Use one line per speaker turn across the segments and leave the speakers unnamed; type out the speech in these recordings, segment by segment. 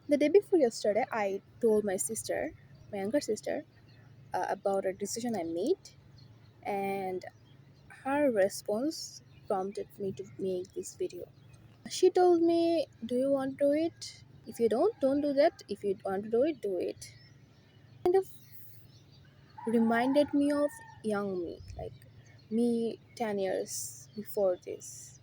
The day before yesterday, I told my younger sister, about a decision I made, and her response prompted me to make this video. She told me, "Do you want to do it? If you don't do that. If you want to do it, do it." Kind of reminded me of young me, like me 10 years before this,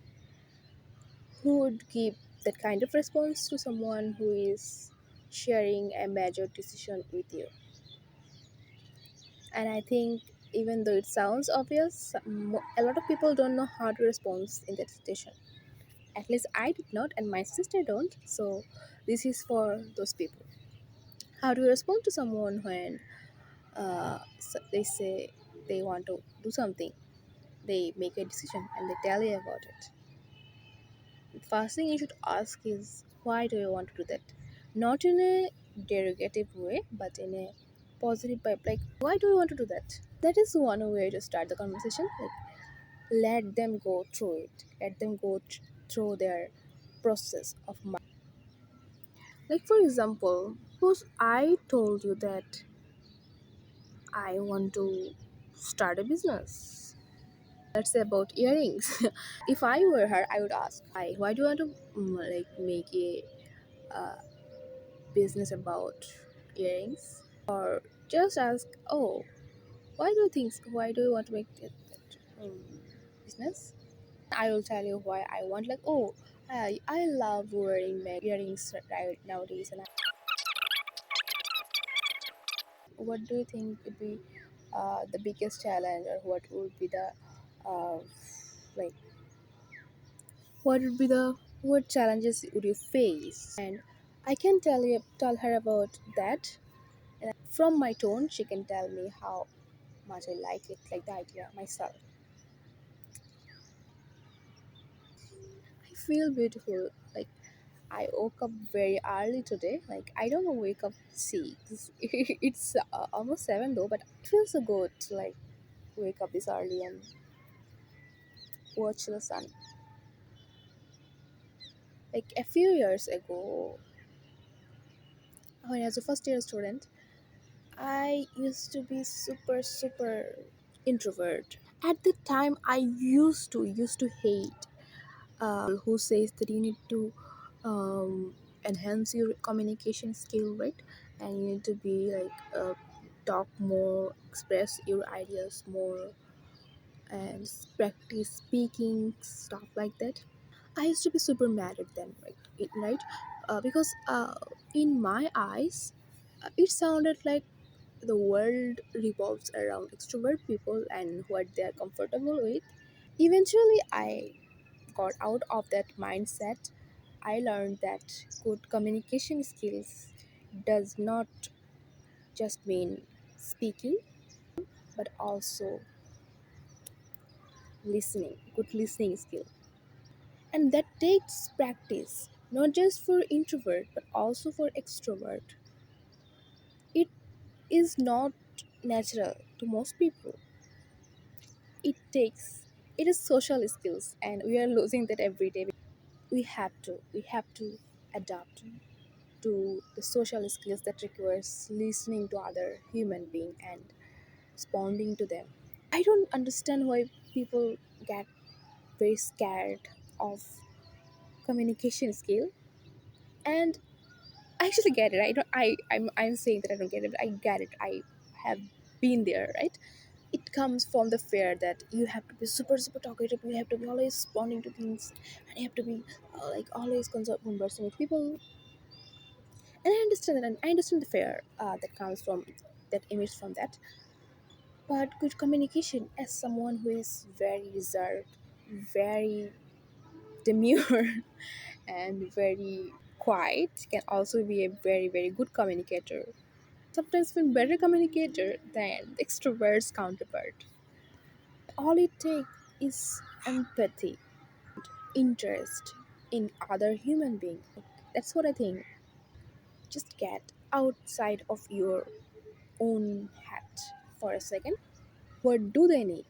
who would give that kind of response to someone who is sharing a major decision with you. And I think, even though it sounds obvious, a lot of people don't know how to respond in that situation. At least I did not, and my sister don't. So this is for those people. How to respond to someone when they say they want to do something, they make a decision and they tell you about it. The first thing you should ask is, why do you want to do that? Not in a derogative way, but in a positive vibe. Like, why do you want to do that? That is one way to start the conversation. Like, let them go through it. Let them go through their process of mind. Like, for example, suppose I told you that I want to start a business. Let's say about earrings. If I were her, I would ask, why do you want to make a uh, business about earrings? Or just ask, oh, why do you want to make that business? I will tell you why I want, like, oh, I love wearing my earrings right nowadays. And what do you think would be the biggest challenge, or uh, like what would be the what challenges would you face? And I can tell her about that. And from my tone, she can tell me how much I like the idea myself. I feel beautiful. Like, I woke up very early today. Like, I don't wake up 6. It's almost 7 though, but it feels so good to like wake up this early and watch the sun. Like a few years ago, when I was a first year student, I used to be super introvert. At the time, I used to hate who says that you need to enhance your communication skill, right? And you need to be like talk more, express your ideas more, and practice speaking, stuff like that. I used to be super mad at them, right? Because in my eyes, it sounded like the world revolves around extrovert people and what they are comfortable with. Eventually, I got out of that mindset. I learned that good communication skills does not just mean speaking, but also listening, good listening skill. And that takes practice, not just for introvert, but also for extrovert. It is not natural to most people. It takes, it is social skills, and we are losing that every day. We have to adapt to the social skills that requires listening to other human being and responding to them. I don't understand why people get very scared of communication skill. And I actually get it. I don't I'm saying that I don't get it, but I get it. I have been there, right? It comes from the fear that you have to be super talkative, you have to be always responding to things, and you have to be like always conversing with people. And I understand that, and I understand the fear that comes from that image from that. But good communication, as someone who is very reserved, very demure, and very quiet, can also be a very good communicator. Sometimes even better communicator than the extrovert's counterpart. All it takes is empathy, interest in other human being. That's what I think. Just get outside of your own hat for a second. What do they need?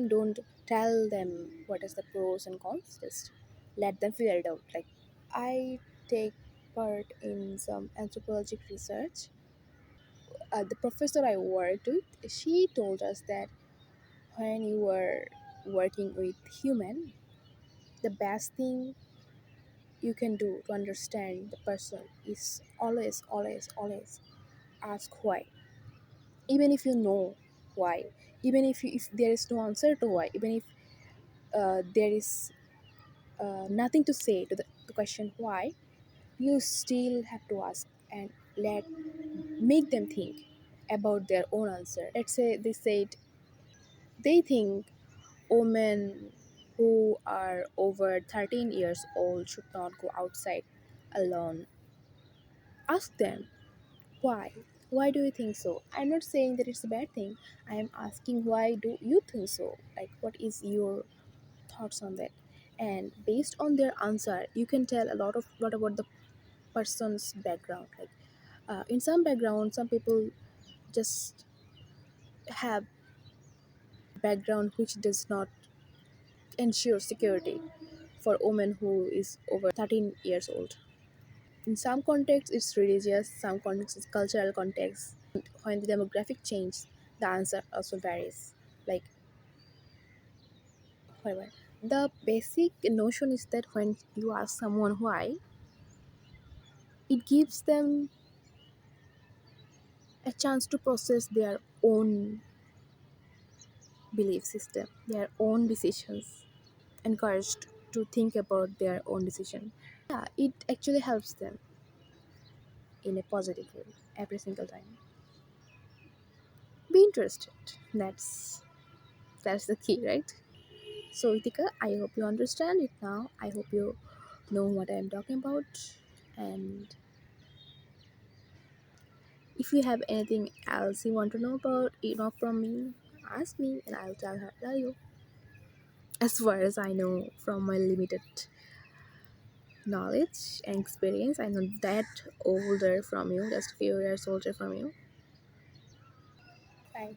Don't tell them what is the pros and cons. Just let them figure it out. Like, I take part in some anthropologic research. The professor I worked with, she told us that when you are working with human, the best thing you can do to understand the person is always, always, always ask why. Even if you know why, even if there is no answer to why, even if there is nothing to say to the question why, you still have to ask and let make them think about their own answer. Let's say they said they think women who are over 13 years old should not go outside alone. Ask them why. Why do you think so? I'm not saying that it's a bad thing. I am asking why do you think so? Like, what is your thoughts on that? And based on their answer, you can tell a lot about the person's background. Like, in some background, some people just have background which does not ensure security for women who is over 13 years old. In some contexts, it's religious, some contexts, it's cultural context. When the demographic change, the answer also varies. Like, whatever. The basic notion is that when you ask someone why, it gives them a chance to process their own belief system, their own decisions, encouraged to think about their own decision. Yeah, it actually helps them in a positive way every single time. Be interested. That's the key, right? So, Itika, I hope you understand it now. I hope you know what I'm talking about. And if you have anything else you want to know about, from me, ask me and I'll tell you. As far as I know from my limited knowledge and experience, I'm not that older from you, just a few years older from you. Bye.